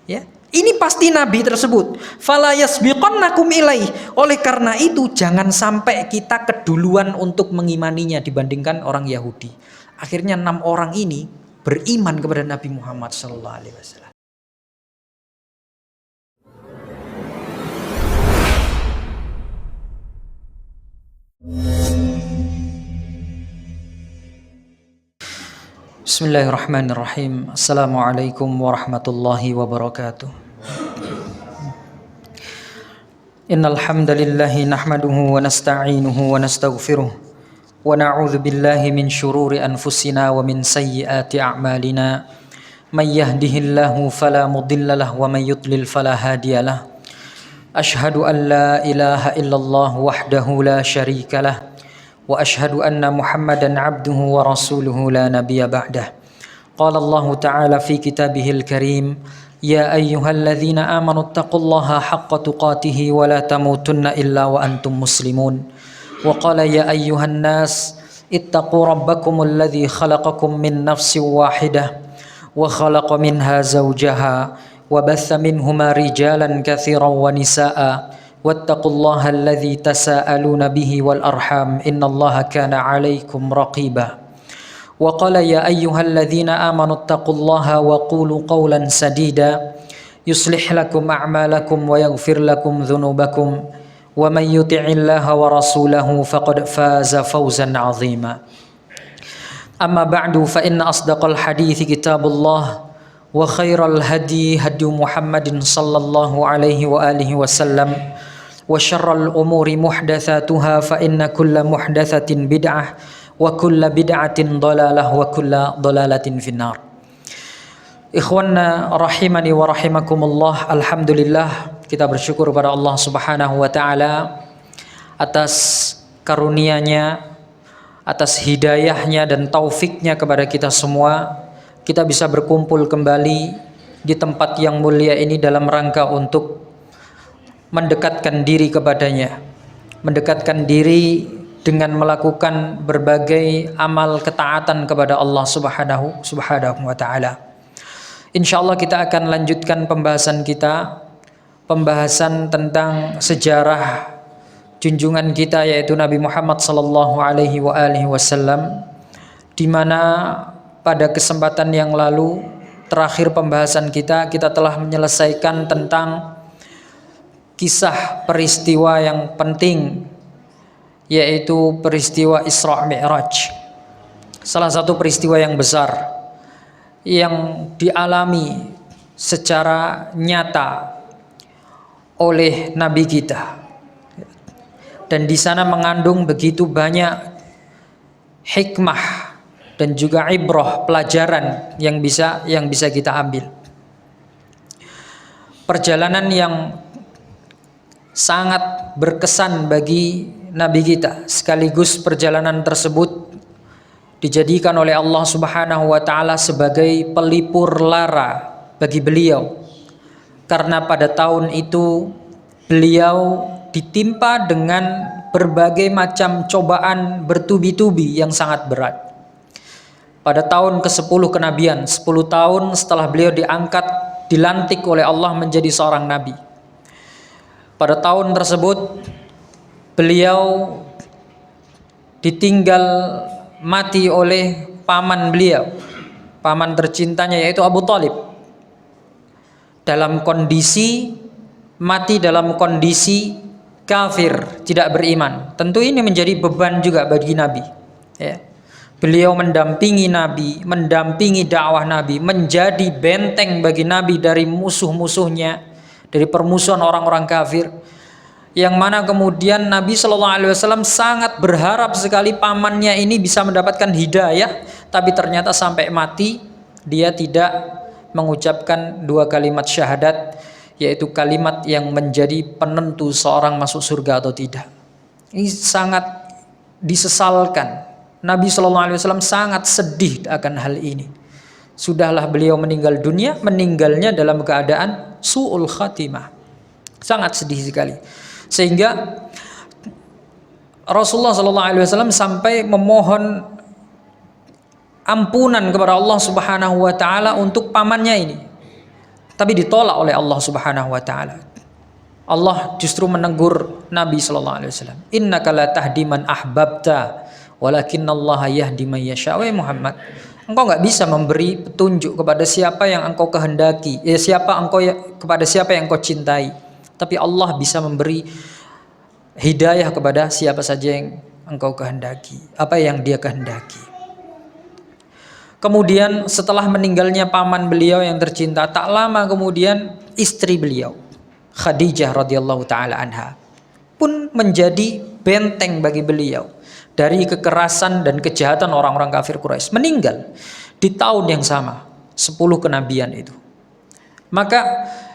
Ya, ini pasti nabi tersebut. Fala yasbiqannakum ilaih. Oleh karena itu jangan sampai kita keduluan untuk mengimaninya dibandingkan orang Yahudi. Akhirnya 6 orang ini beriman kepada Nabi Muhammad sallallahu alaihi wasallam. Bismillahirrahmanirrahim. Assalamualaikum warahmatullahi wabarakatuh. Innal hamdalillahi nahmaduhu wa nasta'inuhu wa nastaghfiruh wa na'udzu billahi min shururi anfusina wa min sayyiati a'malina. May yahdihillahu fala mudilla lahu wa may yudlil fala hadiyalah. Ashhadu an la ilaha illallah wahdahu la syarika lah. Wa ashhadu anna Muhammadan abduhu wa rasuluhu la nabiyya ba'dah. Qala Allah ta'ala fi kitabihil karim, ya ayyuhalladzina amanu taqullaha haqqa tuqatih wa la tamutunna illa wa antum muslimun. Wa qala ya ayyuhan nas ittaqu rabbakumul ladzi khalaqakum min nafsin wahidah wa khalaqa minha zawjaha wa batha minhuma rijalan katsiran wa nisaa'a. Wattaqullaha alladzi tasaaluna bihi wal arham innallaha kana 'alaikum raqiba. Wa qala ya ayyuhalladzina amanu taqullaha wa qulu qawlan sadida yuslih lakum a'malakum wa yaghfir lakum dhunubakum wa may yuti'illaha wa rasulahu faqad faza fawzan 'azima. Amma ba'du fa inna asdaqal hadithi kitabullah wa khairal hadi hadi Muhammadin sallallahu alaihi wa alihi wasallam. Wa syarrul umuri muhdatsatuha fa inna kulla muhdatsatin bid'ah wa kulla bid'atin dhalalah wa kulla dhalalatin finnar. Ikhwanna rahimani wa rahimakumullah, alhamdulillah kita bersyukur kepada Allah Subhanahu wa taala atas karunia-Nya, atas hidayahnya dan taufiknya kepada kita semua. Kita bisa berkumpul kembali di tempat yang mulia ini dalam rangka untuk mendekatkan diri kepadanya, mendekatkan diri dengan melakukan berbagai amal ketaatan kepada Allah Subhanahu wa taala. Insyaallah kita akan lanjutkan pembahasan kita, pembahasan tentang sejarah junjungan kita yaitu Nabi Muhammad sallallahu alaihi wasallam, di mana pada kesempatan yang lalu terakhir pembahasan kita telah menyelesaikan tentang kisah peristiwa yang penting, yaitu peristiwa Isra Mi'raj. Salah satu peristiwa yang besar yang dialami secara nyata oleh Nabi kita, dan di sana mengandung begitu banyak hikmah dan juga ibrah, pelajaran yang bisa kita ambil. Perjalanan yang sangat berkesan bagi Nabi kita, sekaligus perjalanan tersebut dijadikan oleh Allah Subhanahu wa taala sebagai pelipur lara bagi beliau, karena pada tahun itu beliau ditimpa dengan berbagai macam cobaan bertubi-tubi yang sangat berat. Pada tahun ke-10 kenabian, 10 tahun setelah beliau dilantik oleh Allah menjadi seorang nabi. Pada tahun tersebut beliau ditinggal mati oleh paman beliau, paman tercintanya yaitu Abu Thalib, dalam kondisi mati dalam kondisi kafir, tidak beriman. Tentu ini menjadi beban juga bagi Nabi, ya. Beliau mendampingi Nabi, mendampingi dakwah Nabi, menjadi benteng bagi Nabi dari musuh-musuhnya, dari permusuhan orang-orang kafir, yang mana kemudian Nabi Shallallahu Alaihi Wasallam sangat berharap sekali pamannya ini bisa mendapatkan hidayah, tapi ternyata sampai mati dia tidak mengucapkan 2 kalimat syahadat, yaitu kalimat yang menjadi penentu seorang masuk surga atau tidak. Ini sangat disesalkan. Nabi Shallallahu Alaihi Wasallam sangat sedih akan hal ini. Sudahlah beliau meninggal dunia, meninggalnya dalam keadaan su'ul khatimah, sangat sedih sekali, sehingga Rasulullah SAW sampai memohon ampunan kepada Allah Subhanahu wa taala untuk pamannya ini. tapi ditolak oleh Allah Subhanahu wa taala. Allah justru menegur Nabi sallallahu alaihi wasallam, "Innaka la tahdi man ahbabta, walakinallaha yahdi man yasha." Wahai Muhammad, engkau nggak bisa memberi petunjuk kepada siapa yang engkau kehendaki, kepada siapa yang engkau cintai. Tapi Allah bisa memberi hidayah kepada siapa saja yang engkau kehendaki, apa yang Dia kehendaki. Kemudian setelah meninggalnya paman beliau yang tercinta, tak lama kemudian istri beliau, Khadijah radhiyallahu taala anha, pun menjadi benteng bagi beliau dari kekerasan dan kejahatan orang-orang kafir Quraisy, meninggal di tahun yang sama, 10 kenabian itu. Maka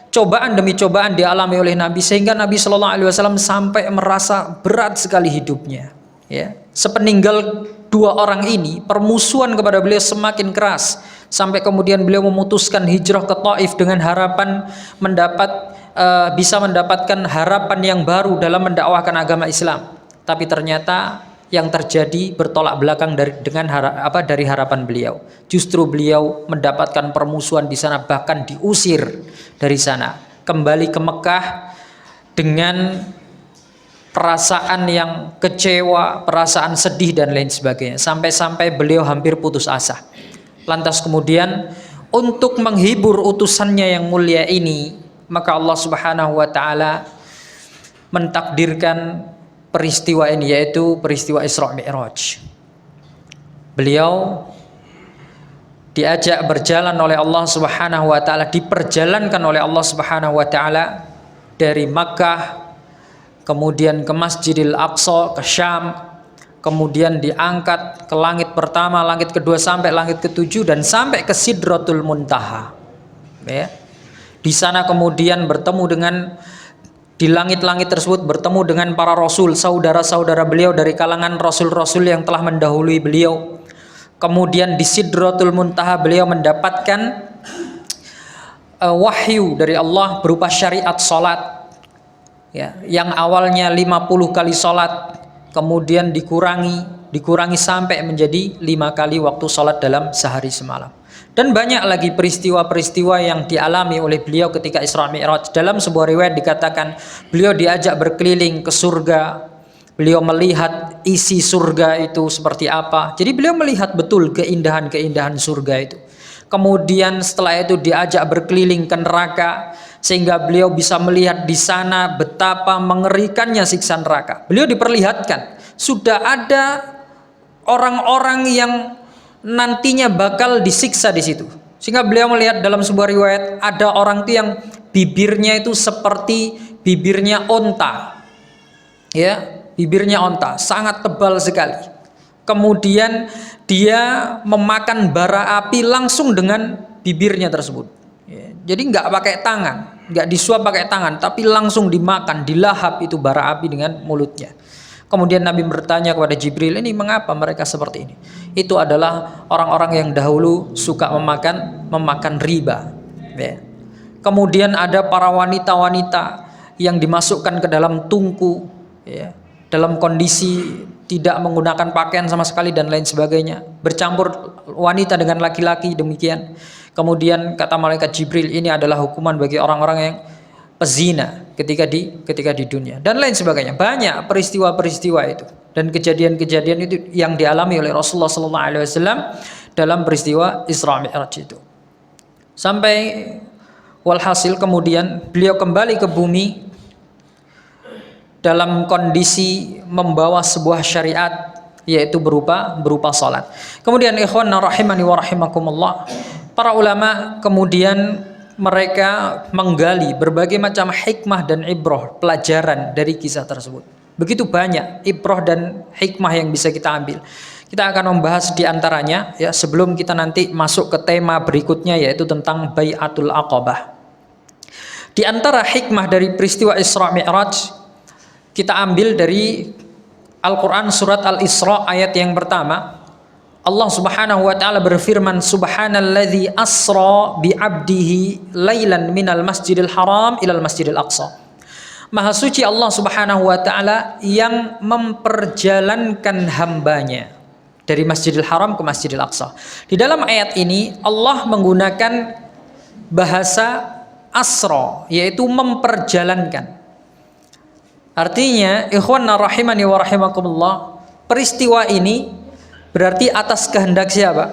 cobaan demi cobaan dialami oleh Nabi, sehingga Nabi Shallallahu Alaihi Wasallam sampai merasa berat sekali hidupnya. Ya, sepeninggal dua orang ini, permusuhan kepada beliau semakin keras, sampai kemudian beliau memutuskan hijrah ke Taif dengan harapan bisa mendapatkan harapan yang baru dalam mendakwahkan agama Islam. Tapi ternyata yang terjadi bertolak belakang dari harapan beliau. Justru beliau mendapatkan permusuhan di sana, bahkan diusir dari sana, kembali ke Mekah dengan perasaan yang kecewa, perasaan sedih dan lain sebagainya, sampai-sampai beliau hampir putus asa. Lantas kemudian untuk menghibur utusannya yang mulia ini, maka Allah Subhanahu wa taala mentakdirkan peristiwa ini, yaitu peristiwa Isra Mi'raj. Beliau diajak berjalan oleh Allah Subhanahu wa taala, diperjalankan oleh Allah Subhanahu wa taala dari Makkah, kemudian ke Masjidil Aqsa, ke Syam, kemudian diangkat ke langit pertama, langit kedua, sampai langit ketujuh, dan sampai ke Sidratul Muntaha. Ya. Di sana kemudian di langit-langit tersebut bertemu dengan para rasul, saudara-saudara beliau dari kalangan rasul-rasul yang telah mendahului beliau. Kemudian di Sidratul Muntaha beliau mendapatkan wahyu dari Allah berupa syariat salat. Ya, yang awalnya 50 kali salat kemudian dikurangi sampai menjadi 5 kali waktu salat dalam sehari semalam. Dan banyak lagi peristiwa-peristiwa yang dialami oleh beliau ketika Isra Mi'raj. Dalam sebuah riwayat dikatakan beliau diajak berkeliling ke surga. Beliau melihat isi surga itu seperti apa. Jadi beliau melihat betul keindahan-keindahan surga itu. Kemudian setelah itu diajak berkeliling ke neraka, sehingga beliau bisa melihat di sana betapa mengerikannya siksa neraka. Beliau diperlihatkan sudah ada orang-orang yang nantinya bakal disiksa di situ. Sehingga beliau melihat dalam sebuah riwayat ada orang itu yang bibirnya itu seperti bibirnya onta. Ya, bibirnya onta, sangat tebal sekali. Kemudian dia memakan bara api langsung dengan bibirnya tersebut. Ya, jadi nggak pakai tangan, nggak disuap pakai tangan, tapi langsung dimakan, dilahap itu bara api dengan mulutnya. Kemudian Nabi bertanya kepada Jibril, ini mengapa mereka seperti ini? Itu adalah orang-orang yang dahulu suka memakan riba. Ya. Kemudian ada para wanita-wanita yang dimasukkan ke dalam tungku, ya, dalam kondisi tidak menggunakan pakaian sama sekali dan lain sebagainya. Bercampur wanita dengan laki-laki demikian. Kemudian kata malaikat Jibril, ini adalah hukuman bagi orang-orang yang pezina ketika di dunia dan lain sebagainya. Banyak peristiwa-peristiwa itu dan kejadian-kejadian itu yang dialami oleh Rasulullah SAW dalam peristiwa Isra Mi'raj itu. Sampai walhasil kemudian beliau kembali ke bumi dalam kondisi membawa sebuah syariat, yaitu berupa salat. Kemudian ikhwan rahimani wa rahimakumullah, para ulama kemudian mereka menggali berbagai macam hikmah dan ibrah, pelajaran dari kisah tersebut. Begitu banyak ibrah dan hikmah yang bisa kita ambil. Kita akan membahas di antaranya ya, sebelum kita nanti masuk ke tema berikutnya, yaitu tentang Bai'atul Aqabah. Di antara hikmah dari peristiwa Isra Mi'raj, kita ambil dari Al-Quran surat Al-Isra ayat yang pertama. Allah Subhanahu wa taala berfirman, Subhanalladzi asra bi'abdihi lailan minal masjidil haram ilal masjidil aqsa. Maha suci Allah Subhanahu wa taala yang memperjalankan hambanya dari Masjidil Haram ke Masjidil Aqsa. Di dalam ayat ini Allah menggunakan bahasa asra, yaitu memperjalankan. Artinya, ikhwanna rahimani wa rahimakumullah, peristiwa ini berarti atas kehendak siapa?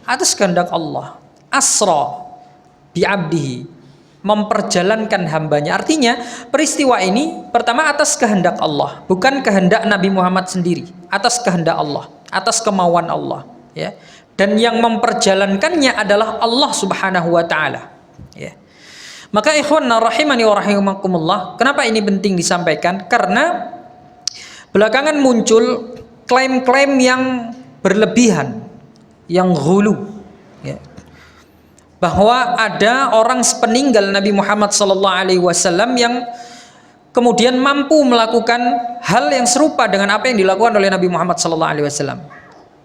Atas kehendak Allah. Asra bi'abdihi, memperjalankan hambanya. Artinya peristiwa ini pertama atas kehendak Allah, bukan kehendak Nabi Muhammad sendiri, atas kehendak Allah, atas kemauan Allah, ya. Dan yang memperjalankannya adalah Allah Subhanahu wa taala, ya. Maka ikhwanna rahimani wa rahimakumullah, kenapa ini penting disampaikan? Karena belakangan muncul klaim-klaim yang berlebihan, yang ghulu, ya, bahwa ada orang sepeninggal Nabi Muhammad SAW yang kemudian mampu melakukan hal yang serupa dengan apa yang dilakukan oleh Nabi Muhammad SAW,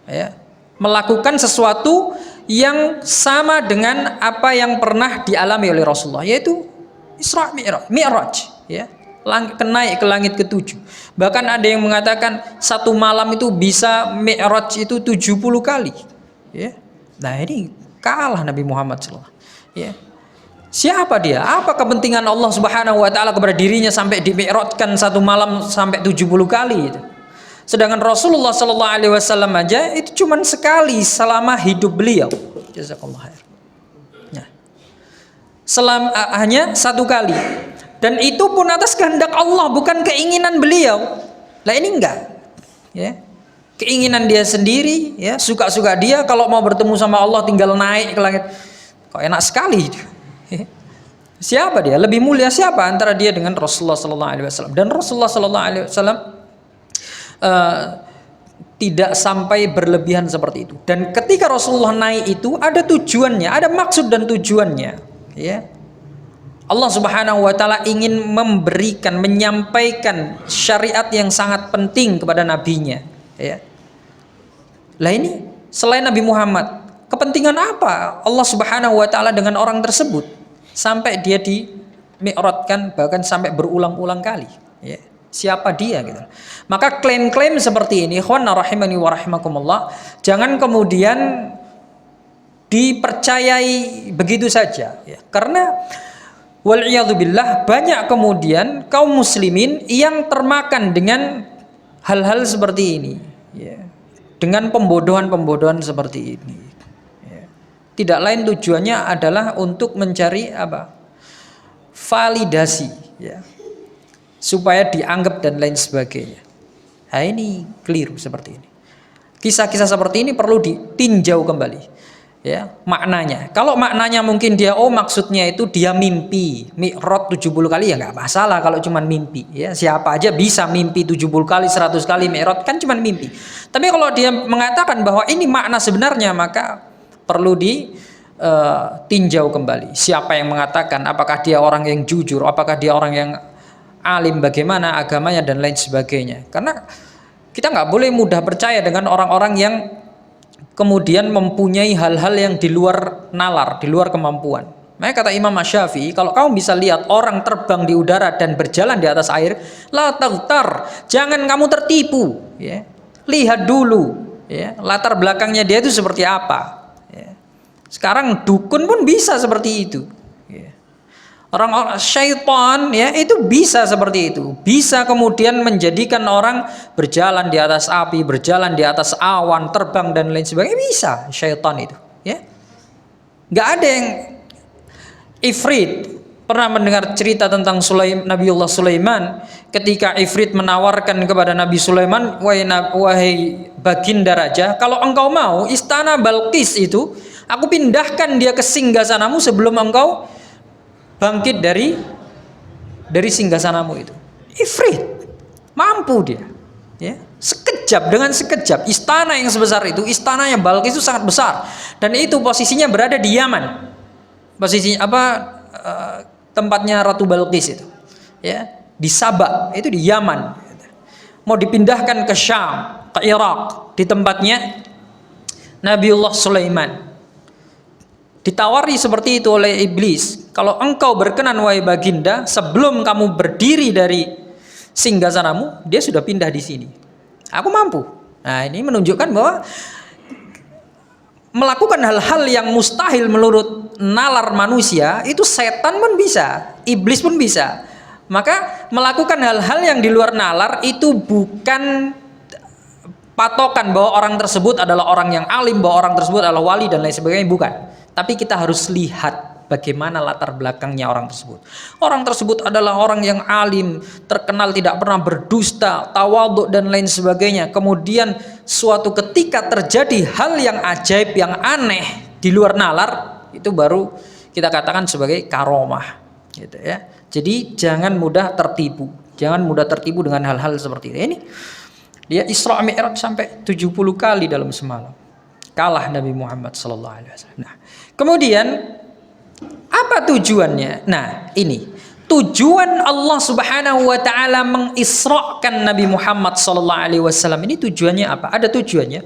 ya, melakukan sesuatu yang sama dengan apa yang pernah dialami oleh Rasulullah, yaitu Isra Mi'raj, ya, naik ke langit ke-7. Bahkan ada yang mengatakan satu malam itu bisa Mi'raj itu 70 kali, ya. Nah, ini kalah Nabi Muhammad SAW, ya. Siapa dia? Apa kepentingan Allah Subhanahu wa taala kepada dirinya sampai dimi'rajkan satu malam sampai 70 kali itu? Sedangkan Rasulullah sallallahu alaihi wasallam aja itu cuma sekali selama hidup beliau. Jazakallahu khair. Nah, hanya satu kali. Dan itu pun atas kehendak Allah, bukan keinginan beliau. Lah ini enggak, ya. Keinginan dia sendiri, ya, suka-suka dia. Kalau mau bertemu sama Allah tinggal naik ke langit. Kok enak sekali. Siapa dia? Lebih mulia siapa antara dia dengan Rasulullah sallallahu alaihi wasallam? Dan Rasulullah sallallahu alaihi wasallam tidak sampai berlebihan seperti itu. Dan ketika Rasulullah naik itu ada tujuannya, ada maksud dan tujuannya, ya. Allah Subhanahu wa taala ingin memberikan, menyampaikan syariat yang sangat penting kepada nabinya, ya. Lah ini selain Nabi Muhammad, kepentingan apa Allah Subhanahu wa taala dengan orang tersebut sampai dia di-mi'rajkan bahkan sampai berulang-ulang kali, ya. Siapa dia gitu. Maka klaim-klaim seperti ini, ikhwana rahimani wa rahimakumullah, jangan kemudian dipercayai begitu saja, ya. Karena wal'iyadzubillah banyak kemudian kaum muslimin yang termakan dengan hal-hal seperti ini, ya. Dengan pembodohan-pembodohan seperti ini, ya. Tidak lain tujuannya adalah untuk mencari apa? Validasi, ya, supaya dianggap dan lain sebagainya. Nah, ini keliru seperti ini. Kisah-kisah seperti ini perlu ditinjau kembali, ya, maknanya. Kalau maknanya mungkin dia maksudnya itu dia mimpi Mi'raj 70 kali, ya nggak masalah kalau cuma mimpi, ya. Siapa aja bisa mimpi 70 kali, 100 kali Mi'raj, kan cuma mimpi. Tapi kalau dia mengatakan bahwa ini makna sebenarnya, maka perlu ditinjau kembali. Siapa yang mengatakan? Apakah dia orang yang jujur? Apakah dia orang yang alim, bagaimana agamanya dan lain sebagainya. Karena kita nggak boleh mudah percaya dengan orang-orang yang kemudian mempunyai hal-hal yang di luar nalar, di luar kemampuan. Makanya kata Imam Syafi'i, kalau kamu bisa lihat orang terbang di udara dan berjalan di atas air, la taghtar, jangan kamu tertipu, ya. Lihat dulu, ya, latar belakangnya dia itu seperti apa, ya. Sekarang dukun pun bisa seperti itu, ya. Orang-orang syaitan, ya, itu bisa seperti itu. Bisa kemudian menjadikan orang berjalan di atas api, berjalan di atas awan, terbang dan lain sebagainya. Bisa syaitan itu, ya. Nggak ada yang Ifrit. Pernah mendengar cerita tentang Nabiullah Sulaiman, ketika Ifrit menawarkan kepada Nabi Sulaiman, wahai baginda raja, kalau engkau mau istana Balqis itu aku pindahkan dia ke singgasanamu sebelum engkau bangkit dari singgasanamu itu. Ifrit mampu dia, ya. Sekejap, dengan sekejap istana yang sebesar itu, istana yang Balqis itu sangat besar, dan itu posisinya berada di Yaman. Posisinya apa? Tempatnya Ratu Balqis itu, ya, di Sabah, itu di Yaman. Mau dipindahkan ke Syam, ke Irak, di tempatnya Nabiullah Sulaiman. Ditawari seperti itu oleh iblis, kalau engkau berkenan wahai baginda, sebelum kamu berdiri dari singgasanamu, dia sudah pindah di sini. Aku mampu. Nah, ini menunjukkan bahwa melakukan hal-hal yang mustahil menurut nalar manusia, itu setan pun bisa, iblis pun bisa. Maka melakukan hal-hal yang di luar nalar itu bukan patokan bahwa orang tersebut adalah orang yang alim, bahwa orang tersebut adalah wali dan lain sebagainya, bukan. Tapi kita harus lihat bagaimana latar belakangnya orang tersebut. Orang tersebut adalah orang yang alim, terkenal tidak pernah berdusta, tawadhu dan lain sebagainya. Kemudian suatu ketika terjadi hal yang ajaib, yang aneh di luar nalar, itu baru kita katakan sebagai karomah, gitu ya. Jadi jangan mudah tertipu. Jangan mudah tertipu dengan hal-hal seperti ini. Dia Isra Mi'raj sampai 70 kali dalam semalam. Kalah Nabi Muhammad sallallahu alaihi wasallam. Nah, kemudian apa tujuannya? Nah, ini tujuan Allah Subhanahu wa taala mengisrakan Nabi Muhammad sallallahu alaihi wasallam ini tujuannya apa? Ada tujuannya.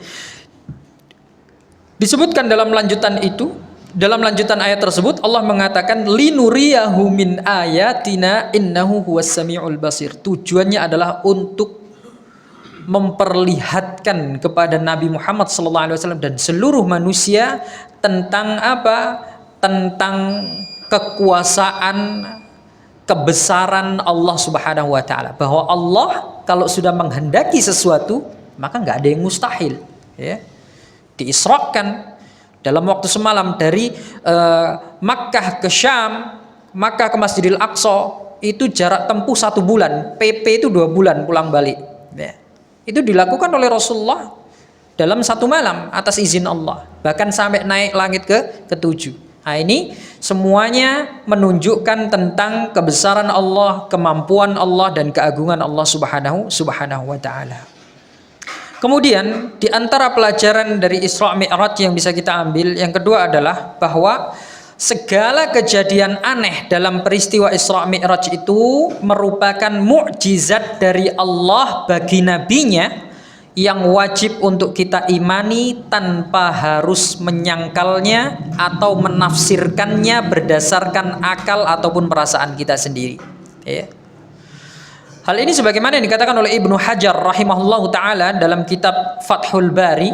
Disebutkan dalam lanjutan itu, dalam lanjutan ayat tersebut Allah mengatakan linuriyahu min ayatina innahu huwas samiul basir. Tujuannya adalah untuk memperlihatkan kepada Nabi Muhammad sallallahu alaihi wasallam dan seluruh manusia tentang apa? Tentang kekuasaan, kebesaran Allah Subhanahu wa taala, bahwa Allah kalau sudah menghendaki sesuatu maka nggak ada yang mustahil, ya. Diisrakan dalam waktu semalam dari Makkah ke Syam, Makkah ke Masjidil Aqsa, itu jarak tempuh 1 bulan, PP itu 2 bulan pulang balik, ya. Itu dilakukan oleh Rasulullah dalam 1 malam atas izin Allah, bahkan sampai naik langit ke-7. Nah, ini semuanya menunjukkan tentang kebesaran Allah, kemampuan Allah dan keagungan Allah Subhanahu wa taala. Kemudian di antara pelajaran dari Isra Mi'raj yang bisa kita ambil, yang kedua adalah bahwa segala kejadian aneh dalam peristiwa Isra Mi'raj itu merupakan mukjizat dari Allah bagi nabinya, yang wajib untuk kita imani tanpa harus menyangkalnya atau menafsirkannya berdasarkan akal ataupun perasaan kita sendiri, ya. Hal ini sebagaimana yang dikatakan oleh Ibnu Hajar rahimahullahu taala dalam kitab Fathul Bari.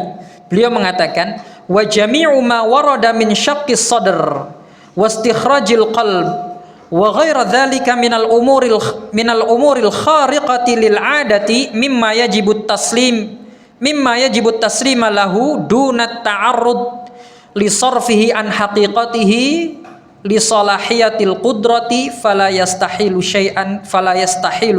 Beliau mengatakan wa jami'u ma warada min syaqqis sadr wa istikhrajil qalb wa ghaira dzalika minal umuril khariqati lil 'adati mimma yajibut taslima lahu dunat ta'arrud li sarfihi an haqiqatihi li salahiyatil qudrati fala yastahilu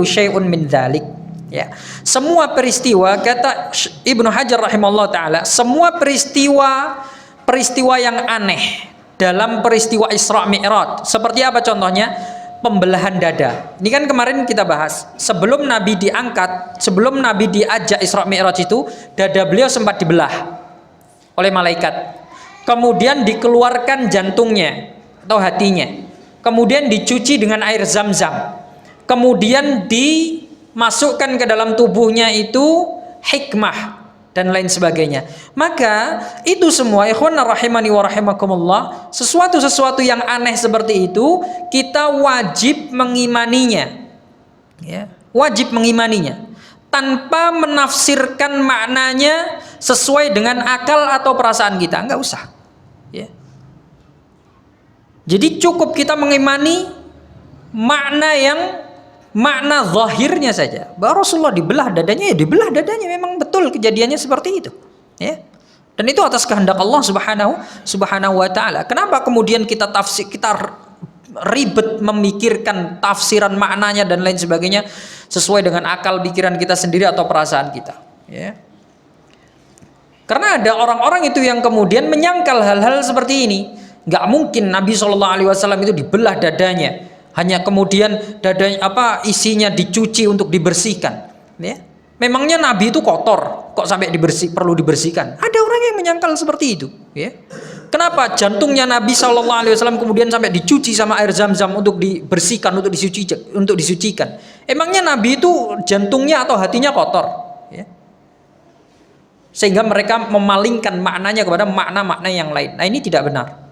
syai'un min dzalik, ya. Semua peristiwa, kata Ibnu Hajar rahimahullah taala, semua peristiwa yang aneh dalam peristiwa Isra Mi'raj, seperti apa contohnya? Pembelahan dada. Ini kan kemarin kita bahas, sebelum Nabi diangkat, sebelum Nabi diajak Isra Mi'raj itu, dada beliau sempat dibelah oleh malaikat. Kemudian dikeluarkan jantungnya atau hatinya. Kemudian dicuci dengan air Zam-Zam. Kemudian dimasukkan ke dalam tubuhnya itu hikmah dan lain sebagainya. Maka itu semua, ikhwan rahimani wa rahimakumullah, sesuatu yang aneh seperti itu kita wajib mengimaninya, ya, wajib mengimaninya tanpa menafsirkan maknanya sesuai dengan akal atau perasaan kita, enggak usah, ya. Jadi cukup kita mengimani makna zahirnya saja, bahwa Rasulullah dibelah dadanya, ya dibelah dadanya, memang betul kejadiannya seperti itu, ya. Dan itu atas kehendak Allah Subhanahu wa taala. Kenapa kemudian kita ribet memikirkan tafsiran maknanya dan lain sebagainya sesuai dengan akal pikiran kita sendiri atau perasaan kita, ya. Karena ada orang-orang itu yang kemudian menyangkal hal-hal seperti ini. Nggak mungkin Nabi SAW itu dibelah dadanya, hanya kemudian dadanya isinya dicuci untuk dibersihkan, ya. Memangnya Nabi itu kotor kok sampai perlu dibersihkan? Ada orang yang menyangkal seperti itu, ya. Kenapa jantungnya Nabi SAW kemudian sampai dicuci sama air Zam-Zam untuk dibersihkan, untuk disucikan? Emangnya Nabi itu jantungnya atau hatinya kotor, ya? Sehingga mereka memalingkan maknanya kepada makna-makna yang lain. Nah, ini tidak benar.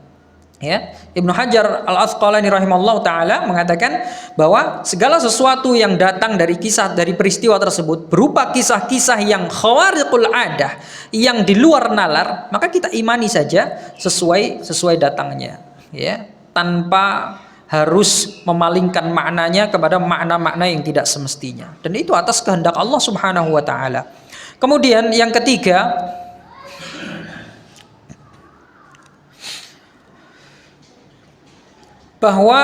Ya, Ibnu Hajar Al-Asqalani rahimahullah taala mengatakan bahwa segala sesuatu yang datang dari peristiwa tersebut berupa kisah-kisah yang khawariqul adah, yang di luar nalar, maka kita imani saja sesuai datangnya, ya, tanpa harus memalingkan maknanya kepada makna-makna yang tidak semestinya. Dan itu atas kehendak Allah Subhanahu wa taala. Kemudian yang ketiga, bahwa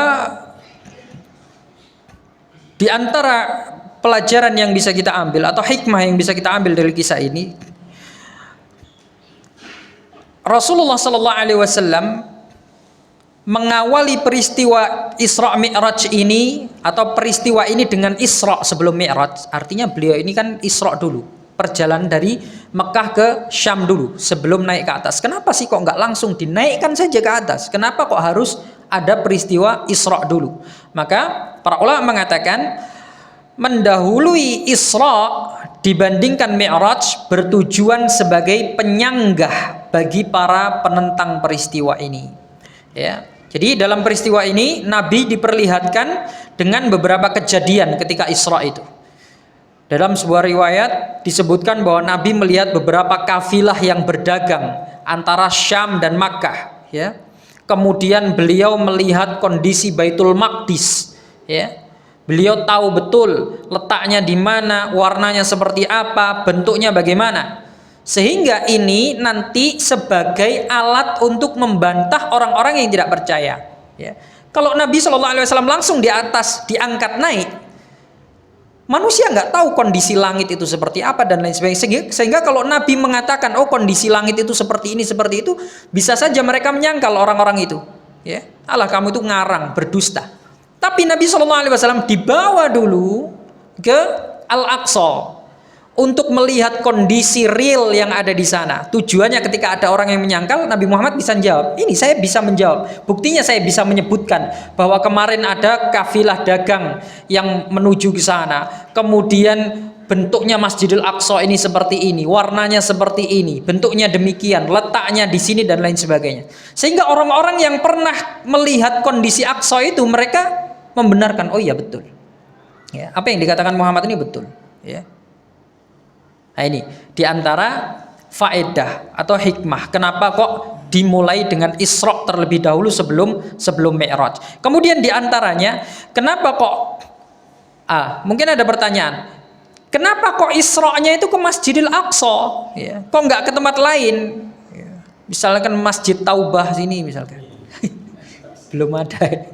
di antara pelajaran yang bisa kita ambil atau hikmah yang bisa kita ambil dari kisah ini, Rasulullah Sallallahu Alaihi Wasallam mengawali peristiwa Isra Mi'raj ini atau peristiwa ini dengan Isra sebelum Mi'raj. Artinya beliau ini kan Isra dulu, perjalanan dari Mekah ke Syam dulu sebelum naik ke atas. Kenapa sih kok nggak langsung dinaikkan saja ke atas? Kenapa kok harus ada peristiwa Isra dulu? Maka para ulama mengatakan mendahului Isra dibandingkan Mi'raj bertujuan sebagai penyanggah bagi para penentang peristiwa ini. Ya. Jadi dalam peristiwa ini Nabi diperlihatkan dengan beberapa kejadian ketika Isra itu. Dalam sebuah riwayat disebutkan bahwa Nabi melihat beberapa kafilah yang berdagang antara Syam dan Makkah, ya. Kemudian beliau melihat kondisi Baitul Maqdis, ya. Beliau tahu betul letaknya di mana, warnanya seperti apa, bentuknya bagaimana. Sehingga ini nanti sebagai alat untuk membantah orang-orang yang tidak percaya, ya. Kalau Nabi Shallallahu Alaihi Wasallam langsung di atas diangkat naik, manusia nggak tahu kondisi langit itu seperti apa dan lain sebagainya. Sehingga kalau Nabi mengatakan oh kondisi langit itu seperti ini seperti itu, bisa saja mereka menyangkal orang-orang itu, ya, alah kamu itu ngarang, berdusta. Tapi Nabi Shallallahu Alaihi Wasallam dibawa dulu ke Al-Aqsa untuk melihat kondisi real yang ada di sana. Tujuannya ketika ada orang yang menyangkal, Nabi Muhammad bisa menjawab. Ini saya bisa menjawab. Buktinya saya bisa menyebutkan bahwa kemarin ada kafilah dagang yang menuju ke sana. Kemudian bentuknya Masjidil Aqsa ini seperti ini, warnanya seperti ini, bentuknya demikian, letaknya di sini dan lain sebagainya. Sehingga orang-orang yang pernah melihat kondisi Aqsa itu mereka membenarkan, oh iya betul. Ya, apa yang dikatakan Muhammad ini betul, ya. Nah ini diantara faedah atau hikmah kenapa kok dimulai dengan Isra terlebih dahulu sebelum Mi'raj. Kemudian diantaranya kenapa kok mungkin ada pertanyaan, kenapa kok Isra-nya itu ke Masjidil Aqsa, ya? Kok nggak ke tempat lain, ya. Misalkan Masjid Taubah sini misalkan belum ada.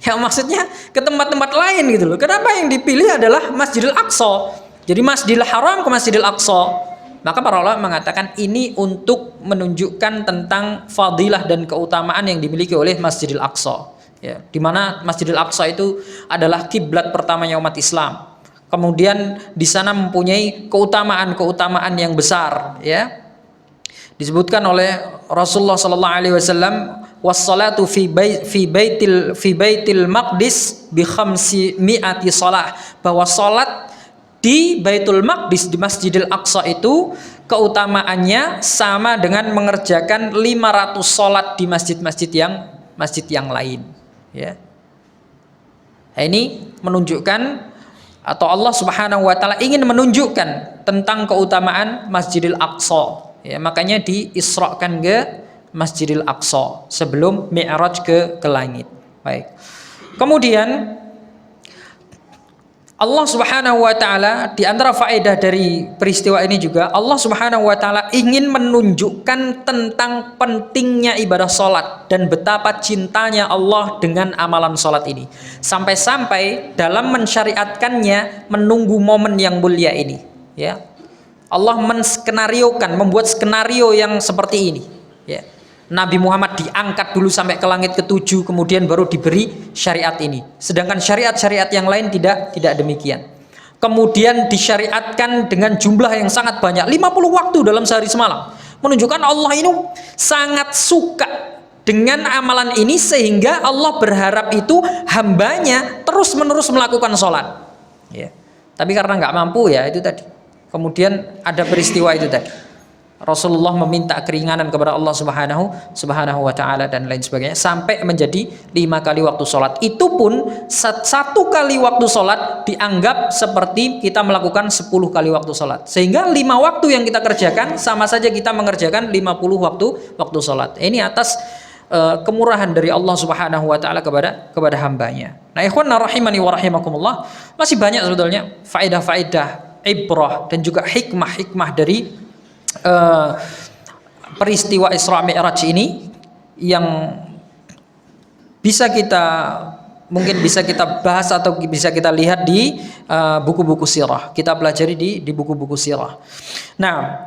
Ya maksudnya ke tempat-tempat lain gitu loh. Kenapa yang dipilih adalah Masjidil Aqsa? Jadi Masjidil Haram ke Masjidil Aqsa. Maka para ulama mengatakan ini untuk menunjukkan tentang fadilah dan keutamaan yang dimiliki oleh Masjidil Aqsa, ya, di mana Masjidil Aqsa itu adalah kiblat pertamanya umat Islam. Kemudian di sana mempunyai keutamaan yang besar, ya. Disebutkan oleh Rasulullah sallallahu alaihi wasallam, wassalatu fi baitil maqdis bi khamsimi'ati shalah, bahwa salat di Baitul Maqdis di Masjidil Aqsa itu keutamaannya sama dengan mengerjakan 500 sholat di masjid yang lain, ya. Nah, ini menunjukkan atau Allah Subhanahu wa taala ingin menunjukkan tentang keutamaan Masjidil Aqsa, ya, makanya diisrakan ke Masjidil Aqsa sebelum Mi'raj ke langit. Baik. Kemudian Allah Subhanahu wa taala di antara faedah dari peristiwa ini juga Allah Subhanahu wa taala ingin menunjukkan tentang pentingnya ibadah salat dan betapa cintanya Allah dengan amalan salat ini. Sampai-sampai dalam mensyariatkannya menunggu momen yang mulia ini, ya. Allah membuat skenario yang seperti ini, ya. Nabi Muhammad diangkat dulu sampai ke langit ke-7, kemudian baru diberi syariat ini. Sedangkan syariat-syariat yang lain tidak demikian. Kemudian disyariatkan dengan jumlah yang sangat banyak, 50 waktu dalam sehari semalam. Menunjukkan Allah ini sangat suka dengan amalan ini, sehingga Allah berharap itu hambanya terus-menerus melakukan sholat, ya. Tapi karena nggak mampu, ya itu tadi. Kemudian ada peristiwa itu tadi. Rasulullah meminta keringanan kepada Allah Subhanahu wa taala dan lain sebagainya sampai menjadi 5 kali waktu sholat. Itu pun 1 kali waktu sholat dianggap seperti kita melakukan 10 kali waktu sholat. Sehingga 5 waktu yang kita kerjakan sama saja kita mengerjakan 50 waktu sholat. Ini atas kemurahan dari Allah Subhanahu wa taala kepada hambanya. Nah, ikhwan rahimani wa rahimakumullah, masih banyak sebetulnya faedah-faedah, ibrah dan juga hikmah-hikmah dari peristiwa Isra Mi'raj ini yang mungkin bisa kita bahas atau bisa kita lihat di buku-buku sirah. Kita pelajari di buku-buku sirah. Nah,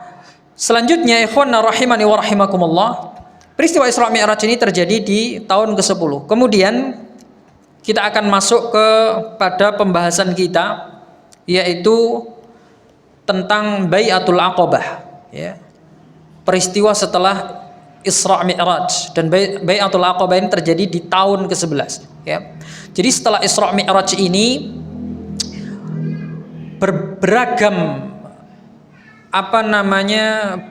selanjutnya ikhwan rahimani wa rahimakumullah, peristiwa Isra Mi'raj ini terjadi di tahun ke-10. Kemudian kita akan masuk pada pembahasan kita, yaitu tentang Bai'atul Aqabah, ya. Peristiwa setelah Isra Mi'raj, dan Bai'atul Aqabah ini terjadi di tahun ke-11, ya. Jadi setelah Isra Mi'raj ini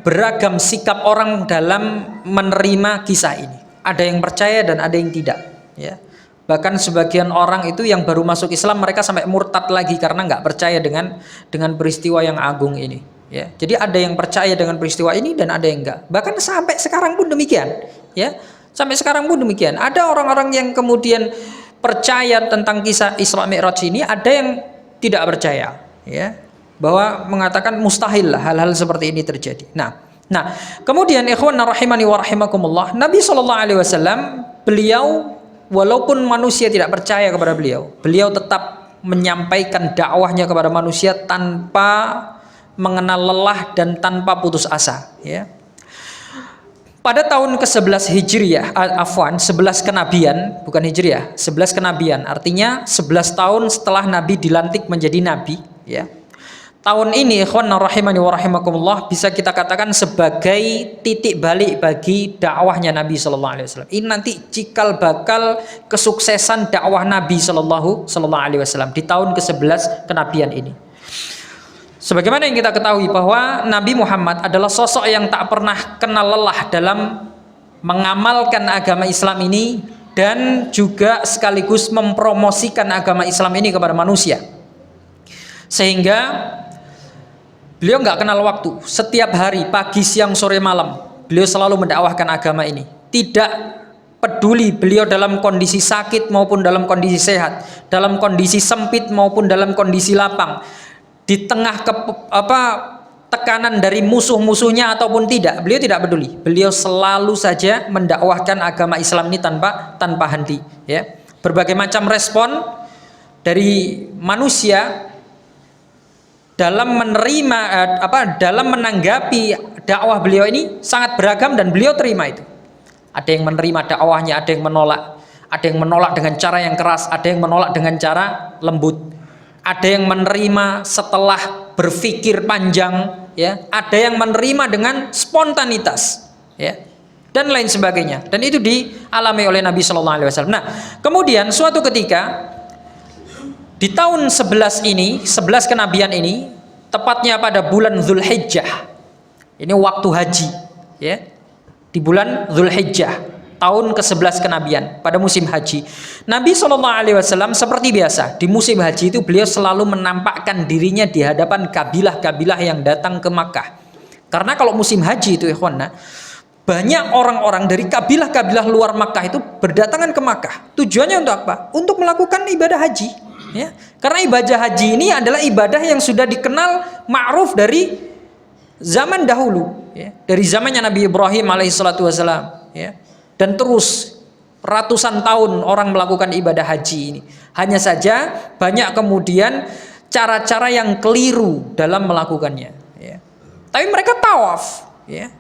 beragam sikap orang dalam menerima kisah ini. Ada yang percaya dan ada yang tidak, ya. Bahkan sebagian orang itu yang baru masuk Islam, mereka sampai murtad lagi karena nggak percaya dengan peristiwa yang agung ini, ya. Jadi ada yang percaya dengan peristiwa ini dan ada yang enggak. Bahkan sampai sekarang pun demikian, ya. Sampai sekarang pun demikian. Ada orang-orang yang kemudian percaya tentang kisah Isra Mi'raj ini, ada yang tidak percaya, ya. Bahwa mengatakan mustahil lah hal-hal seperti ini terjadi. Nah, kemudian ikhwan rahimani wa rahimakumullah, Nabi SAW, beliau walaupun manusia tidak percaya kepada beliau tetap menyampaikan dakwahnya kepada manusia tanpa mengenal lelah dan tanpa putus asa, ya. Pada tahun ke-11 Hijriah, 11 kenabian, bukan Hijriah, 11 kenabian, artinya 11 tahun setelah Nabi dilantik menjadi nabi, ya. Tahun ini ikhwan rahimani wa rahimakumullah bisa kita katakan sebagai titik balik bagi dakwahnya Nabi sallallahu alaihi wasallam. Ini nanti cikal bakal kesuksesan dakwah Nabi sallallahu alaihi wasallam di tahun ke-11 kenabian ini. Sebagaimana yang kita ketahui bahwa Nabi Muhammad adalah sosok yang tak pernah kenal lelah dalam mengamalkan agama Islam ini dan juga sekaligus mempromosikan agama Islam ini kepada manusia. Sehingga beliau nggak kenal waktu. Setiap hari, pagi, siang, sore, malam, beliau selalu mendakwahkan agama ini. Tidak peduli beliau dalam kondisi sakit maupun dalam kondisi sehat, dalam kondisi sempit maupun dalam kondisi lapang, di tengah tekanan dari musuh-musuhnya ataupun tidak, beliau tidak peduli. Beliau selalu saja mendakwahkan agama Islam ini tanpa henti, ya. Berbagai macam respon dari manusia dalam menanggapi dakwah beliau ini sangat beragam dan beliau terima itu. Ada yang menerima dakwahnya, ada yang menolak. Ada yang menolak dengan cara yang keras, ada yang menolak dengan cara lembut. Ada yang menerima setelah berpikir panjang, ya. Ada yang menerima dengan spontanitas, ya. Dan lain sebagainya. Dan itu dialami oleh Nabi sallallahu alaihi wasallam. Nah, kemudian suatu ketika di tahun 11 ini, 11 kenabian ini, tepatnya pada bulan Dzulhijjah. Ini waktu haji, ya. Di bulan Dzulhijjah, tahun ke-11 kenabian, pada musim haji. Nabi SAW seperti biasa, di musim haji itu beliau selalu menampakkan dirinya di hadapan kabilah-kabilah yang datang ke Makkah. Karena kalau musim haji itu, ikhwan, banyak orang-orang dari kabilah-kabilah luar Makkah itu berdatangan ke Makkah. Tujuannya untuk apa? Untuk melakukan ibadah haji, ya. Karena ibadah haji ini adalah ibadah yang sudah dikenal ma'ruf dari zaman dahulu, ya. Dari zamannya Nabi Ibrahim alaihissalatu wassalam, ya. Dan terus ratusan tahun orang melakukan ibadah haji ini. Hanya saja banyak kemudian cara-cara yang keliru dalam melakukannya, ya. Tapi mereka tawaf, ya.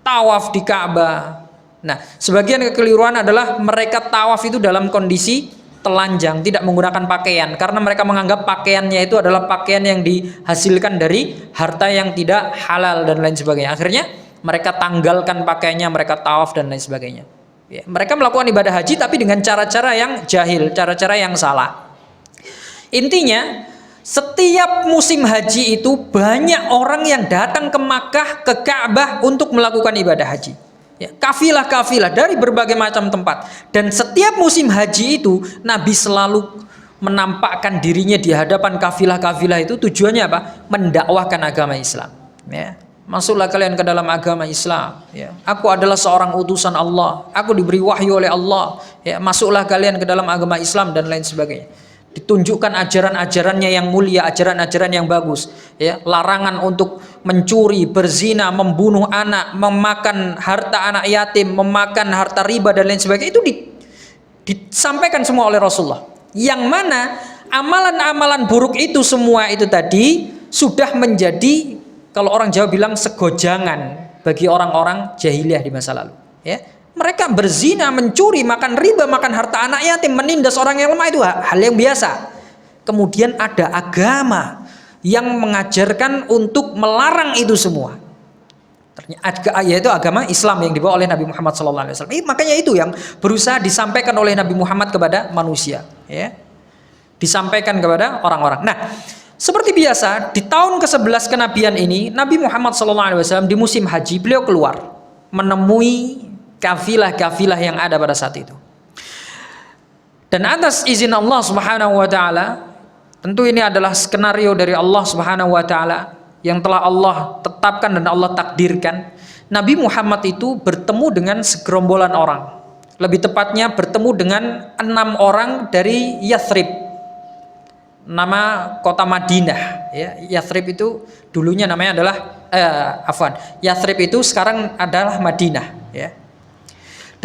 Tawaf di Ka'bah. Nah, sebagian kekeliruan adalah mereka tawaf itu dalam kondisi telanjang, tidak menggunakan pakaian, karena mereka menganggap pakaiannya itu adalah pakaian yang dihasilkan dari harta yang tidak halal dan lain sebagainya. Akhirnya mereka tanggalkan pakaiannya, mereka tawaf dan lain sebagainya, ya. Mereka melakukan ibadah haji tapi dengan cara-cara yang jahil, cara-cara yang salah. Intinya Setiap musim haji itu banyak orang yang datang ke Makkah, ke Ka'bah untuk melakukan ibadah haji. Ya, kafilah-kafilah dari berbagai macam tempat. Dan setiap musim haji itu Nabi selalu menampakkan dirinya di hadapan kafilah-kafilah itu, tujuannya apa? Mendakwahkan agama Islam. Ya. Masuklah kalian ke dalam agama Islam. Ya. Aku adalah seorang utusan Allah. Aku diberi wahyu oleh Allah. Ya. Masuklah kalian ke dalam agama Islam dan lain sebagainya. Ditunjukkan ajaran-ajarannya yang mulia, ajaran-ajaran yang bagus, ya, larangan untuk mencuri, berzina, membunuh anak, memakan harta anak yatim, memakan harta riba dan lain sebagainya, itu disampaikan semua oleh Rasulullah. Yang mana amalan-amalan buruk itu semua itu tadi sudah menjadi, kalau orang Jawa bilang, segojangan bagi orang-orang jahiliyah di masa lalu, ya. Mereka berzina, mencuri, makan riba, makan harta anak yatim, menindas orang yang lemah, itu hal yang biasa. Kemudian ada agama yang mengajarkan untuk melarang itu semua. Yaitu agama Islam yang dibawa oleh Nabi Muhammad SAW. Makanya itu yang berusaha disampaikan oleh Nabi Muhammad kepada manusia, ya. Disampaikan kepada orang-orang. Nah, seperti biasa di tahun ke-11 kenabian ini, Nabi Muhammad SAW di musim haji beliau keluar menemui kafilah-kafilah yang ada pada saat itu. Dan atas izin Allah Subhanahu wa taala, tentu ini adalah skenario dari Allah Subhanahu wa taala yang telah Allah tetapkan dan Allah takdirkan. Nabi Muhammad itu bertemu dengan segerombolan orang. Lebih tepatnya bertemu dengan 6 orang dari Yathrib, nama kota Madinah, ya. Yathrib itu dulunya namanya adalah Yathrib itu sekarang adalah Madinah, ya.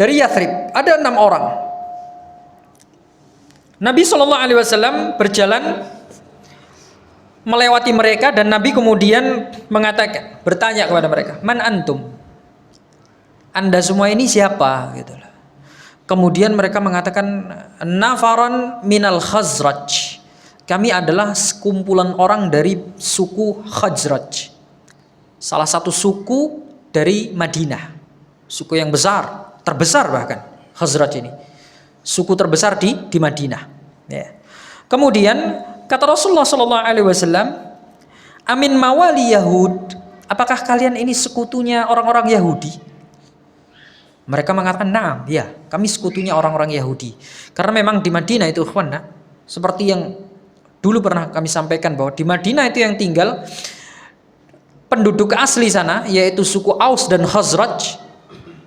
Dari Yathrib ada 6 orang. Nabi SAW berjalan melewati mereka dan Nabi kemudian mengatakan, bertanya kepada mereka, "Man antum?" Anda semua ini siapa? Gitu loh. Kemudian mereka mengatakan, "Nafaron minal Khazraj." Kami adalah sekumpulan orang dari suku Khazraj. Salah satu suku dari Madinah. Suku yang besar, terbesar bahkan, Khazraj ini. Suku terbesar di Madinah. Ya. Kemudian kata Rasulullah SAW, "Amin mawali Yahud." Apakah kalian ini sekutunya orang-orang Yahudi? Mereka mengatakan, "Nah, ya, kami sekutunya orang-orang Yahudi." Karena memang di Madinah itu, seperti yang dulu pernah kami sampaikan, bahwa di Madinah itu yang tinggal penduduk asli sana, yaitu suku Aus dan Khazraj.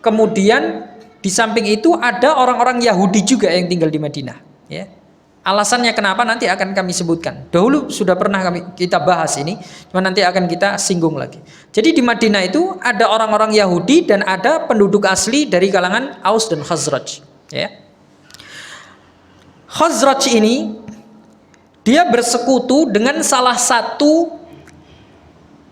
Kemudian di samping itu ada orang-orang Yahudi juga yang tinggal di Madinah, ya. Alasannya kenapa nanti akan kami sebutkan. Dahulu sudah pernah kita bahas ini, cuma nanti akan kita singgung lagi. Jadi di Madinah itu ada orang-orang Yahudi dan ada penduduk asli dari kalangan Aus dan Khazraj, ya. Khazraj ini dia bersekutu dengan salah satu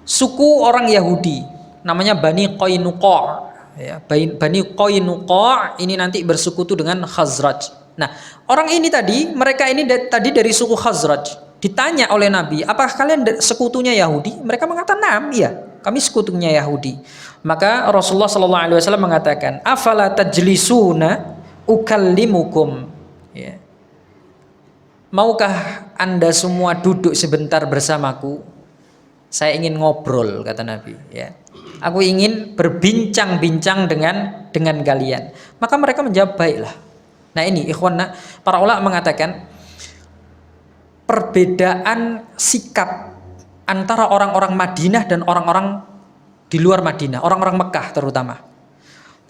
suku orang Yahudi, namanya Bani Qainuqa. Ya, Bani Qainuqa ini nanti bersekutu dengan Khazraj. Nah, orang ini mereka ini tadi dari suku Khazraj. Ditanya oleh Nabi, "Apakah kalian sekutunya Yahudi?" Mereka mengatakan, "Naam, iya, kami sekutunya Yahudi." Maka Rasulullah SAW mengatakan, "Afala tajlisuna ukallimukum." Ya. Maukah Anda semua duduk sebentar bersamaku? Saya ingin ngobrol, kata Nabi, ya. Aku ingin berbincang-bincang dengan kalian. Maka mereka menjawab, "Baiklah." Nah, ini ikhwan, para ulama mengatakan perbedaan sikap antara orang-orang Madinah dan orang-orang di luar Madinah, orang-orang Mekah terutama.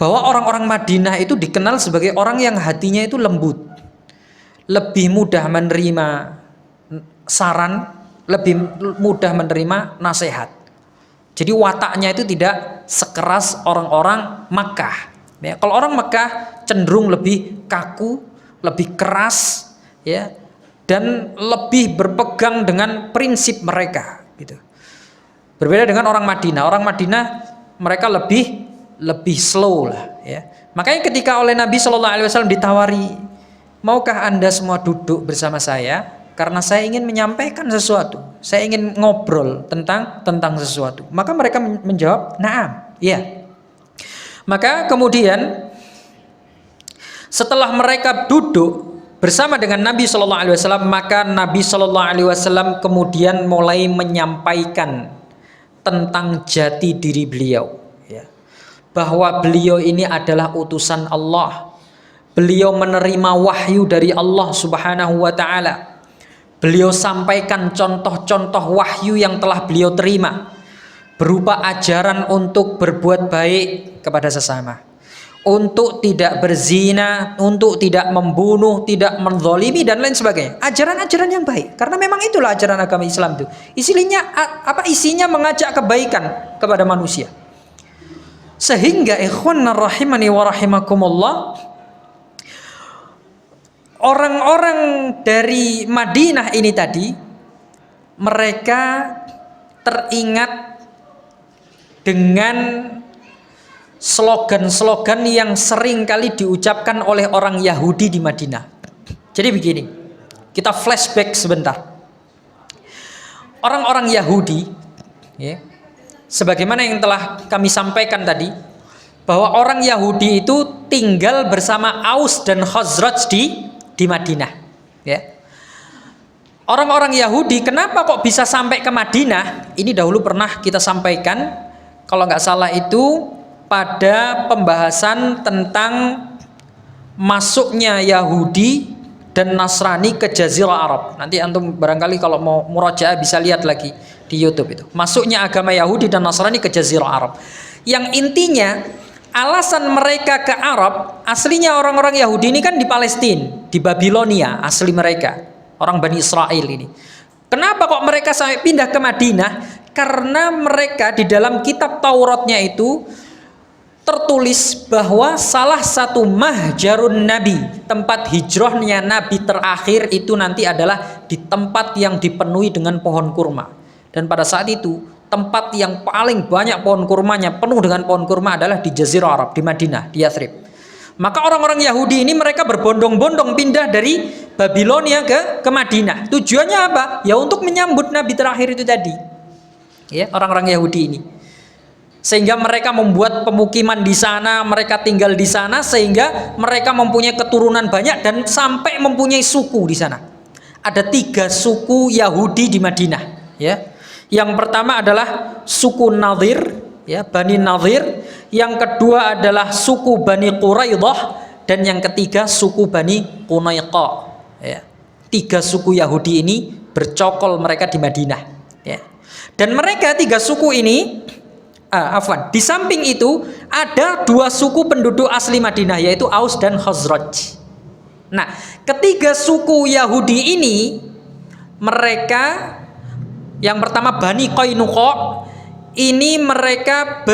Bahwa orang-orang Madinah itu dikenal sebagai orang yang hatinya itu lembut, lebih mudah menerima saran, lebih mudah menerima nasihat. Jadi wataknya itu tidak sekeras orang-orang Makkah. Ya, kalau orang Makkah cenderung lebih kaku, lebih keras, ya, dan lebih berpegang dengan prinsip mereka. Gitu. Berbeda dengan orang Madinah. Orang Madinah mereka lebih slow lah. Ya. Makanya ketika oleh Nabi SAW ditawari, "Maukah Anda semua duduk bersama saya? Karena saya ingin menyampaikan sesuatu, saya ingin ngobrol tentang sesuatu." Maka mereka menjawab, "Naam, iya." Maka kemudian setelah mereka duduk, bersama dengan Nabi Shallallahu Alaihi Wasallam, maka Nabi Shallallahu Alaihi Wasallam kemudian mulai menyampaikan tentang jati diri beliau, ya, bahwa beliau ini adalah utusan Allah. Beliau menerima wahyu dari Allah Subhanahu wa Ta'ala. Beliau sampaikan contoh-contoh wahyu yang telah beliau terima, berupa ajaran untuk berbuat baik kepada sesama, untuk tidak berzina, untuk tidak membunuh, tidak menzalimi, dan lain sebagainya. Ajaran-ajaran yang baik, karena memang itulah ajaran agama Islam itu. Isinya mengajak kebaikan kepada manusia. Sehingga ikhwan rahimani wa rahimakumullah, orang-orang dari Madinah ini tadi, mereka teringat dengan slogan-slogan yang sering kali diucapkan oleh orang Yahudi di Madinah. Jadi begini, kita flashback sebentar. Orang-orang Yahudi, ya, sebagaimana yang telah kami sampaikan tadi, bahwa orang Yahudi itu tinggal bersama Aus dan Khazraj di Madinah, ya. Orang-orang Yahudi kenapa kok bisa sampai ke Madinah? Ini dahulu pernah kita sampaikan, kalau nggak salah itu pada pembahasan tentang masuknya Yahudi dan Nasrani ke Jazirah Arab. Nanti antum barangkali kalau mau murajaah bisa lihat lagi di YouTube itu. Masuknya agama Yahudi dan Nasrani ke Jazirah Arab. Yang intinya alasan mereka ke Arab, aslinya orang-orang Yahudi ini kan di Palestina, di Babilonia asli mereka, orang Bani Israel ini. Kenapa kok mereka sampai pindah ke Madinah? Karena mereka di dalam kitab Tauratnya itu tertulis bahwa salah satu mahjarun Nabi, tempat hijrahnya Nabi terakhir itu nanti adalah di tempat yang dipenuhi dengan pohon kurma. Dan pada saat itu tempat yang paling banyak pohon kurmanya, penuh dengan pohon kurma, adalah di Jazirah Arab, di Madinah, di Yathrib. Maka orang-orang Yahudi ini mereka berbondong-bondong pindah dari Babilonia ke Madinah. Tujuannya apa? Ya untuk menyambut Nabi terakhir itu tadi. Ya, orang-orang Yahudi ini. Sehingga mereka membuat pemukiman di sana, mereka tinggal di sana, sehingga mereka mempunyai keturunan banyak dan sampai mempunyai suku di sana. Ada 3 suku Yahudi di Madinah, ya. Yang pertama adalah suku Nadir, ya, Bani Nadir. Yang kedua adalah suku Bani Quraidah, dan yang ketiga suku Bani Qunaiqa, ya. 3 suku Yahudi ini bercokol mereka di Madinah, ya. Dan mereka 3 suku ini, di samping itu ada 2 suku penduduk asli Madinah, yaitu Aus dan Khazraj. Nah, ketiga suku Yahudi ini, mereka yang pertama Bani Qainuqa, ini mereka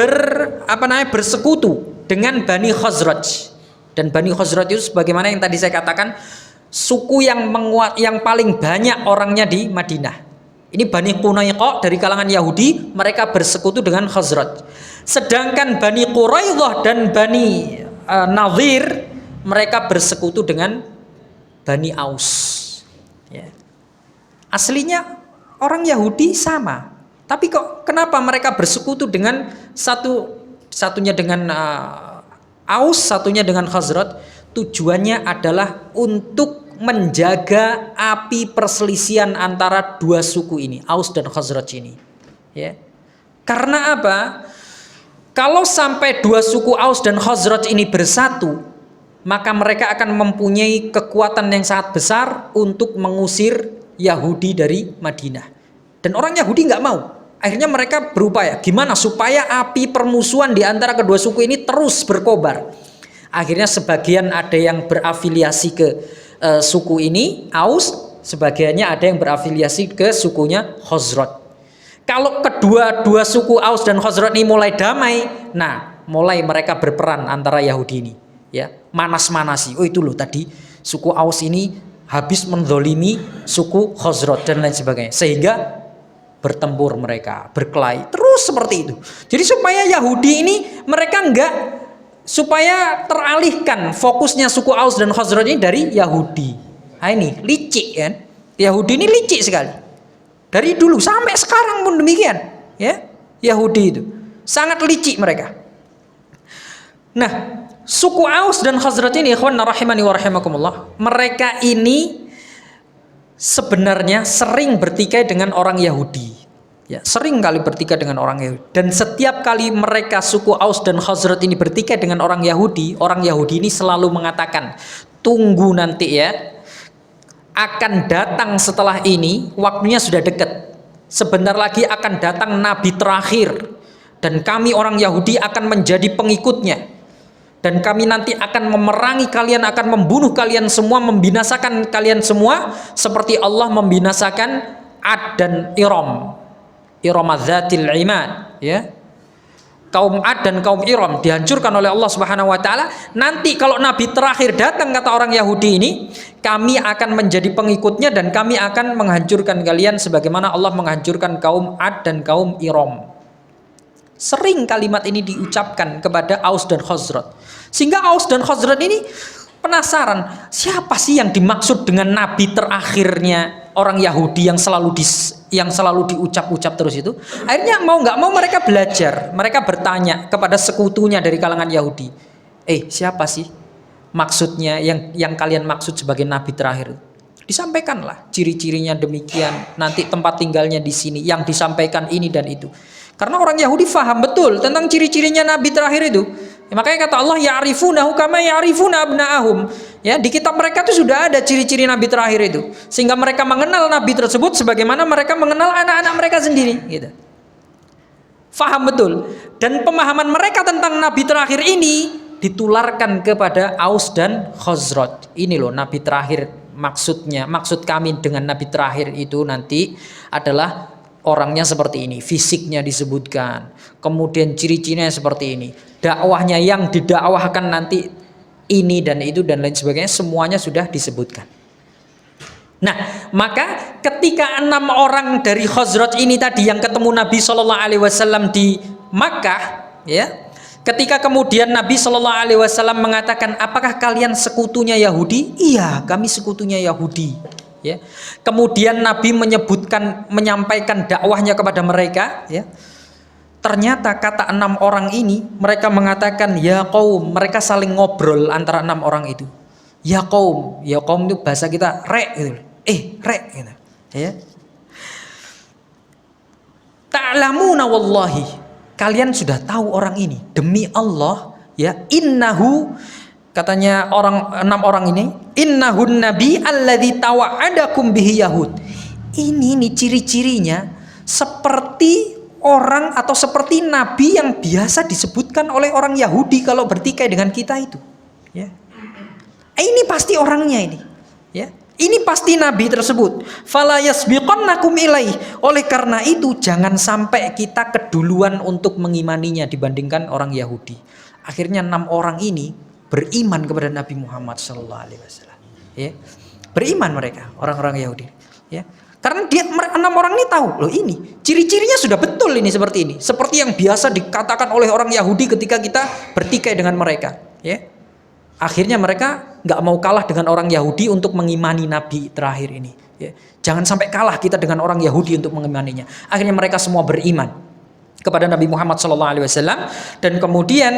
bersekutu dengan Bani Khazraj. Dan Bani Khazraj itu sebagaimana yang tadi saya katakan, suku yang paling banyak orangnya di Madinah. Ini Bani Qunaiqa dari kalangan Yahudi, mereka bersekutu dengan Khazraj. Sedangkan Bani Quraidah dan Bani Nadir, mereka bersekutu dengan Bani Aus, ya. Aslinya orang Yahudi sama, tapi kok kenapa mereka bersekutu dengan satunya dengan Aus, satunya dengan Khazraj? Tujuannya adalah untuk menjaga api perselisihan antara 2 suku ini, Aus dan Khazraj ini, ya. Karena apa? Kalau sampai 2 suku Aus dan Khazraj ini bersatu, maka mereka akan mempunyai kekuatan yang sangat besar untuk mengusir Yahudi dari Madinah. Dan orang Yahudi nggak mau. Akhirnya mereka berupaya gimana supaya api permusuhan di antara kedua suku ini terus berkobar. Akhirnya sebagian ada yang berafiliasi ke suku ini Aus, sebagiannya ada yang berafiliasi ke sukunya Khazraj. Kalau dua suku Aus dan Khazraj ini mulai damai, nah mulai mereka berperan antara Yahudi ini, ya, manas-manasi. Oh itu loh tadi suku Aus ini habis menzolimi suku Khazraj dan lain sebagainya, sehingga bertempur mereka, berkelahi terus seperti itu. Jadi supaya Yahudi ini mereka supaya teralihkan fokusnya suku Aus dan Khazraj ini dari Yahudi. Nah ini licik kan, Yahudi ini licik sekali dari dulu sampai sekarang pun demikian, ya. Yahudi itu sangat licik mereka. Nah, suku Aus dan Khazraj ini, ikhwan rahimani wa rahimakumullah, mereka ini sebenarnya sering bertikai dengan orang Yahudi. Ya, sering kali bertikai dengan orang Yahudi. Dan setiap kali mereka suku Aus dan Khazraj ini bertikai dengan orang Yahudi ini selalu mengatakan, tunggu nanti ya, akan datang setelah ini, waktunya sudah dekat. Sebentar lagi akan datang Nabi terakhir, dan kami orang Yahudi akan menjadi pengikutnya. Dan kami nanti akan memerangi kalian, akan membunuh kalian semua, membinasakan kalian semua, seperti Allah membinasakan Ad dan Iram. Iramadzatil imad, ya. Kaum Ad dan kaum Iram dihancurkan oleh Allah Subhanahu wa taala. Nanti kalau nabi terakhir datang, kata orang Yahudi ini, kami akan menjadi pengikutnya dan kami akan menghancurkan kalian sebagaimana Allah menghancurkan kaum Ad dan kaum Iram. Sering kalimat ini diucapkan kepada Aus dan Khazraj. Sehingga Aus dan Khazraj ini penasaran, siapa sih yang dimaksud dengan nabi terakhirnya orang Yahudi yang selalu diucap-ucap terus itu. Akhirnya mau nggak mau mereka belajar, mereka bertanya kepada sekutunya dari kalangan Yahudi, siapa sih maksudnya yang kalian maksud sebagai nabi terakhir? Disampaikanlah ciri-cirinya demikian, nanti tempat tinggalnya di sini, yang disampaikan ini dan itu. Karena orang Yahudi faham betul tentang ciri-cirinya nabi terakhir itu. Ya, makanya kata Allah, ya'rifunahu kama ya'rifuna abna'ahum. Ya, di kitab mereka itu sudah ada ciri-ciri nabi terakhir itu, sehingga mereka mengenal nabi tersebut sebagaimana mereka mengenal anak-anak mereka sendiri, gitu. Faham betul. Dan pemahaman mereka tentang nabi terakhir ini ditularkan kepada Aus dan Khazraj. Ini loh nabi terakhir, maksud kami dengan nabi terakhir itu nanti adalah orangnya seperti ini, fisiknya disebutkan, kemudian ciri-cirinya seperti ini, dakwahnya yang didakwahkan nanti ini dan itu dan lain sebagainya, semuanya sudah disebutkan. Nah, maka ketika 6 orang dari Khazraj ini tadi yang ketemu Nabi Shallallahu Alaihi Wasallam di Makkah, ya, ketika kemudian Nabi Shallallahu Alaihi Wasallam mengatakan, apakah kalian sekutunya Yahudi? Iya, kami sekutunya Yahudi. Ya. Kemudian Nabi menyampaikan dakwahnya kepada mereka, ya. Ternyata kata 6 orang ini, mereka mengatakan ya qaum, mereka saling ngobrol antara 6 orang itu. Ya qaum itu bahasa kita rek gitu. Rek gitu. Ya. Ta'lamuna wallahi, kalian sudah tahu orang ini, demi Allah, ya, innahu, katanya 6 orang ini, innahun nabi alladzi tawa'adakum bihi yahud. Ini nih ciri-cirinya seperti orang atau seperti nabi yang biasa disebutkan oleh orang Yahudi kalau bertikai dengan kita itu, ya. Ini pasti orangnya ini, ya. Ini pasti nabi tersebut. Fala yasbiqannakum ilaih. Oleh karena itu jangan sampai kita keduluan untuk mengimaninya dibandingkan orang Yahudi. Akhirnya 6 orang ini beriman kepada Nabi Muhammad Sallallahu Alaihi Wasallam. Ya, beriman mereka, orang-orang Yahudi. Ya, karena 6 orang ini tahu, loh ini ciri-cirinya sudah betul ini seperti ini, seperti yang biasa dikatakan oleh orang Yahudi ketika kita bertikai dengan mereka. Ya, akhirnya mereka nggak mau kalah dengan orang Yahudi untuk mengimani Nabi terakhir ini. Ya, jangan sampai kalah kita dengan orang Yahudi untuk mengimaninya. Akhirnya mereka semua beriman kepada Nabi Muhammad Sallallahu Alaihi Wasallam, dan kemudian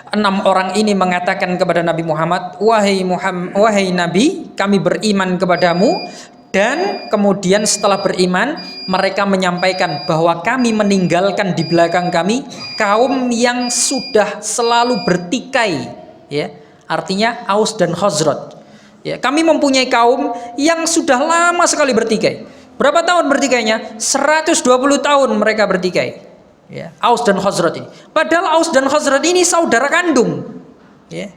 6 orang ini mengatakan kepada Nabi Muhammad, wahai Nabi, kami beriman kepadamu. Dan kemudian setelah beriman, mereka menyampaikan bahwa kami meninggalkan di belakang kami kaum yang sudah selalu bertikai, ya, artinya Aus dan Khazraj. Ya, kami mempunyai kaum yang sudah lama sekali bertikai. Berapa tahun bertikainya? 120 tahun mereka bertikai. Ya, Aus dan Khazraj ini. Padahal Aus dan Khazraj ini saudara kandung. Ya.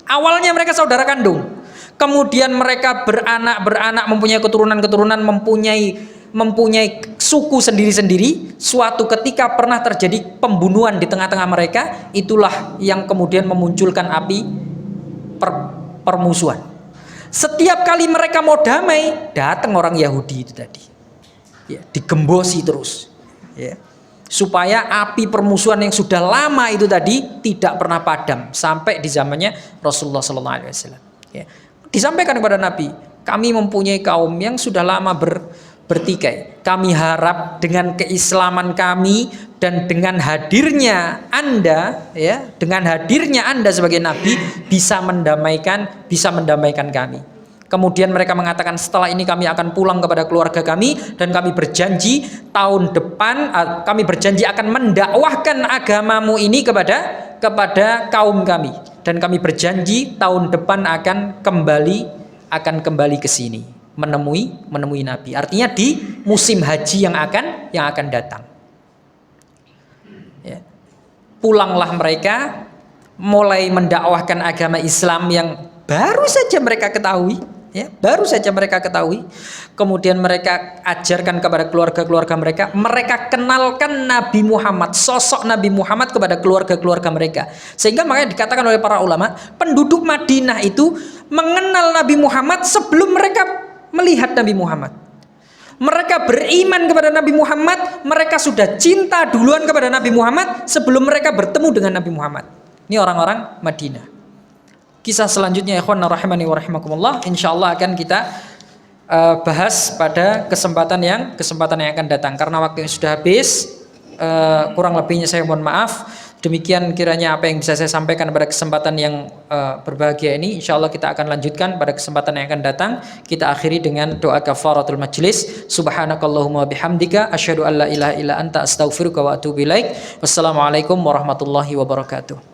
Awalnya mereka saudara kandung. Kemudian mereka beranak, mempunyai keturunan, mempunyai suku sendiri-sendiri. Suatu ketika pernah terjadi pembunuhan di tengah-tengah mereka. Itulah yang kemudian memunculkan api permusuhan. Setiap kali mereka mau damai, datang orang Yahudi itu tadi. Ya, digembosi terus. Ya. Supaya api permusuhan yang sudah lama itu tadi tidak pernah padam sampai di zamannya Rasulullah Sallallahu Alaihi Wasallam. Ya. Disampaikan kepada Nabi, kami mempunyai kaum yang sudah lama bertikai. Kami harap dengan keislaman kami dan dengan hadirnya Anda, ya, dengan hadirnya Anda sebagai nabi bisa mendamaikan kami. Kemudian mereka mengatakan, setelah ini kami akan pulang kepada keluarga kami dan kami berjanji tahun depan kami berjanji akan mendakwahkan agamamu ini kepada kaum kami, dan kami berjanji tahun depan akan kembali ke sini menemui Nabi. Artinya di musim haji yang akan datang. Ya. Pulanglah mereka, mulai mendakwahkan agama Islam yang baru saja mereka ketahui, ya, Kemudian mereka ajarkan kepada keluarga-keluarga mereka, mereka kenalkan Nabi Muhammad, sosok Nabi Muhammad kepada keluarga-keluarga mereka. Sehingga makanya dikatakan oleh para ulama, penduduk Madinah itu mengenal Nabi Muhammad sebelum mereka melihat Nabi Muhammad. Mereka beriman kepada Nabi Muhammad, mereka sudah cinta duluan kepada Nabi Muhammad sebelum mereka bertemu dengan Nabi Muhammad. Ini orang-orang Madinah. Kisah selanjutnya, ikhwan rahimani wa rahimakumullah, insyaallah akan kita bahas pada kesempatan yang akan datang, karena waktu yang sudah habis. Kurang lebihnya saya mohon maaf. Demikian kiranya apa yang bisa saya sampaikan pada kesempatan yang berbahagia ini. Insyaallah kita akan lanjutkan pada kesempatan yang akan datang. Kita akhiri dengan doa kafaratul majlis. Subhanakallahumma bihamdika asyhadu an la ilaha illa anta astaghfiruka wa atubu ilaik. Wassalamualaikum warahmatullahi wabarakatuh.